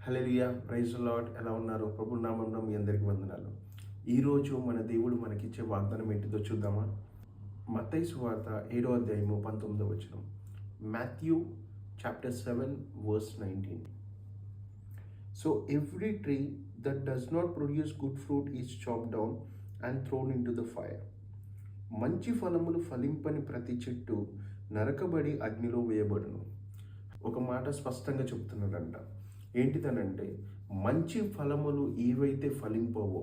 Hallelujah, praise the lord. ఎలా ఉన్నారు? ప్రభు నామమున మీ అందరికీ వందనాలు. ఈరోజు మన దేవుడు మనకిచ్చే వాగ్దానం ఏంటిదో చూద్దామా? మత్తయి సువార్త 7వ అధ్యాయము 19వ వచనం. Matthew chapter 7 verse 19. So every tree that does not produce good fruit is chopped down and thrown into the fire. మంచి ఫలములు ఫలింపని ప్రతి చెట్టు నరకబడి అగ్నిలో వేయబడును. ఒక మాట స్పష్టంగా చెప్తున్నాడంట. ఏంటిదనంటే, మంచి ఫలములు ఏవైతే ఫలింపవో,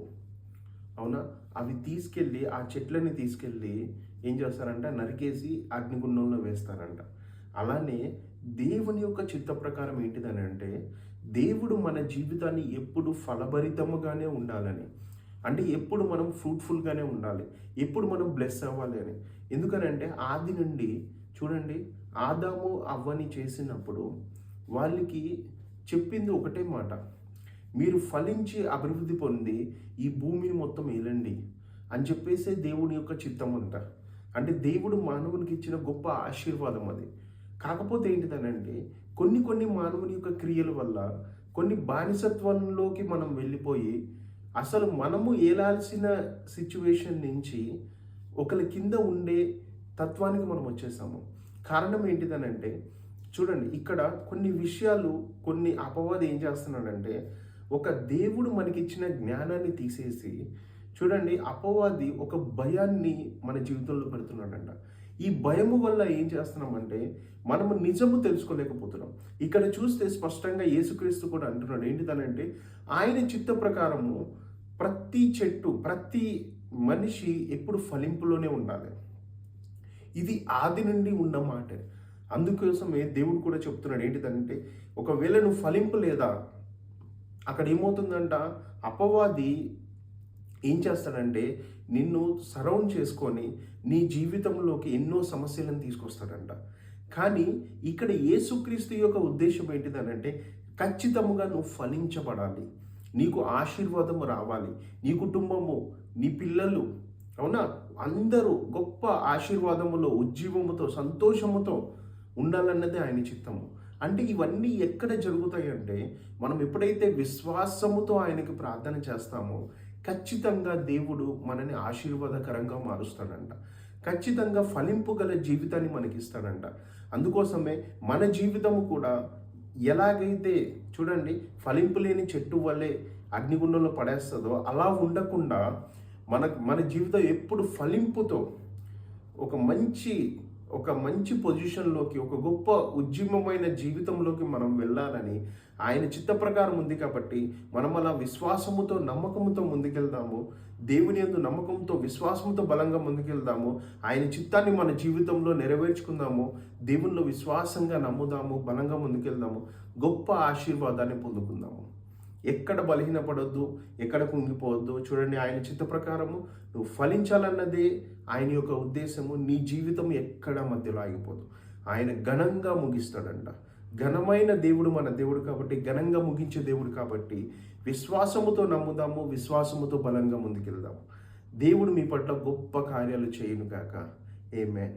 అవునా, అవి తీసుకెళ్ళి ఆ చెట్లని తీసుకెళ్ళి ఏం చేస్తారంట, నరికేసి అగ్నిగుండంలో వేస్తారంట. అలానే దేవుని యొక్క చిత్త ప్రకారం ఏంటిదని అంటే, దేవుడు మన జీవితాన్ని ఎప్పుడు ఫలభరితముగానే ఉండాలని, అంటే ఎప్పుడు మనం ఫ్రూట్ఫుల్గానే ఉండాలి, ఎప్పుడు మనం బ్లెస్ అవ్వాలి అని. ఎందుకనంటే ఆది నుండి చూడండి, ఆదాము అవ్వని చేసినప్పుడు వాళ్ళకి చెప్పింది ఒకటే మాట, మీరు ఫలించి అభివృద్ధి పొంది ఈ భూమిని మొత్తం ఏలండి అని చెప్పేసే దేవుని యొక్క చిత్తం అంట. అంటే దేవుడు మానవునికి ఇచ్చిన గొప్ప ఆశీర్వాదం అది. కాకపోతే ఏంటిదనంటే, కొన్ని మానవుని యొక్క క్రియల వల్ల కొన్ని బానిసత్వంలోకి మనం వెళ్ళిపోయి అసలు మనము ఏలాల్సిన సిచ్యువేషన్ నుంచి ఒకరి కింద ఉండే తత్వానికి మనం వచ్చేసాము. కారణం ఏంటిదనంటే, చూడండి, ఇక్కడ కొన్ని విషయాలు, కొన్ని అపవాది ఏం చేస్తున్నాడంటే, ఒక దేవుడు మనకిచ్చిన జ్ఞానాన్ని తీసేసి, చూడండి, అపవాది ఒక భయాన్ని మన జీవితంలో పెడుతున్నాడంట. ఈ భయము వల్ల ఏం చేస్తున్నామంటే, మనము నిజము తెలుసుకోలేకపోతున్నాం. ఇక్కడ చూస్తే స్పష్టంగా యేసుక్రీస్తు కూడా అంటున్నాడు. ఏంటిదనంటే, ఆయన చిత్త ప్రకారము ప్రతి చెట్టు, ప్రతి మనిషి ఎప్పుడు ఫలింపులోనే ఉండాలి. ఇది ఆది నుండి ఉన్న మాట. అందుకోసమే దేవుడు కూడా చెప్తున్నాడు. ఏంటిదంటే, ఒకవేళ నువ్వు ఫలింపు లేదా, అక్కడ ఏమవుతుందంట, అపవాది ఏం చేస్తాడంటే నిన్ను సరౌండ్ చేసుకొని నీ జీవితంలోకి ఎన్నో సమస్యలను తీసుకొస్తాడంట. కానీ ఇక్కడ యేసుక్రీస్తు యొక్క ఉద్దేశం ఏంటిదనంటే, ఖచ్చితంగా నువ్వు ఫలించబడాలి, నీకు ఆశీర్వాదము రావాలి, నీ కుటుంబము, నీ పిల్లలు, అవునా, అందరూ గొప్ప ఆశీర్వాదములో, ఉజ్జీవముతో, సంతోషముతో ఉండాలన్నదే ఆయన చిత్తము. అంటే ఇవన్నీ ఎక్కడ జరుగుతాయి అంటే, మనం ఎప్పుడైతే విశ్వాసముతో ఆయనకి ప్రార్థన చేస్తామో ఖచ్చితంగా దేవుడు మనని ఆశీర్వాదకరంగా మారుస్తాడంట. ఖచ్చితంగా ఫలింపు గల జీవితాన్ని మనకి ఇస్తాడంట. అందుకోసమే మన జీవితము కూడా ఎలాగైతే చూడండి ఫలింపు లేని చెట్టు వల్లే అగ్నిగుండంలో పడేస్తుందో అలా ఉండకుండా మన జీవితం ఎప్పుడు ఫలింపుతో ఒక మంచి పొజిషన్లోకి, ఒక గొప్ప ఉజ్జీవమైన జీవితంలోకి మనం వెళ్ళాలని ఆయన చిత్త ప్రకారం ఉంది. కాబట్టి మనం అలా విశ్వాసముతో, నమ్మకముతో ముందుకెళ్దాము. దేవుని యందు నమ్మకంతో, విశ్వాసంతో బలంగా ముందుకెళ్దాము. ఆయన చిత్తాన్ని మన జీవితంలో నెరవేర్చుకుందాము. దేవునిలో విశ్వాసంగా నమ్ముదాము, బలంగా ముందుకెళ్దాము, గొప్ప ఆశీర్వాదాన్ని పొందుకుందాము. ఎక్కడ బలహీనపడొద్దు, ఎక్కడ కుంగిపోవద్దు. చూడండి, ఆయన చిత్త ప్రకారము నువ్వు ఫలించాలన్నదే ఆయన యొక్క ఉద్దేశము. నీ జీవితం ఎక్కడ మధ్యలో ఆగిపోదు. ఆయన ఘనంగా ముగిస్తాడంట. ఘనమైన దేవుడు మన దేవుడు కాబట్టి, ఘనంగా ముగించే దేవుడు కాబట్టి విశ్వాసముతో నమ్ముదాము, విశ్వాసముతో బలంగా ముందుకెళ్దాము. దేవుడు మీ పట్ల గొప్ప కార్యాలు చేయును గాక. ఆమేన్.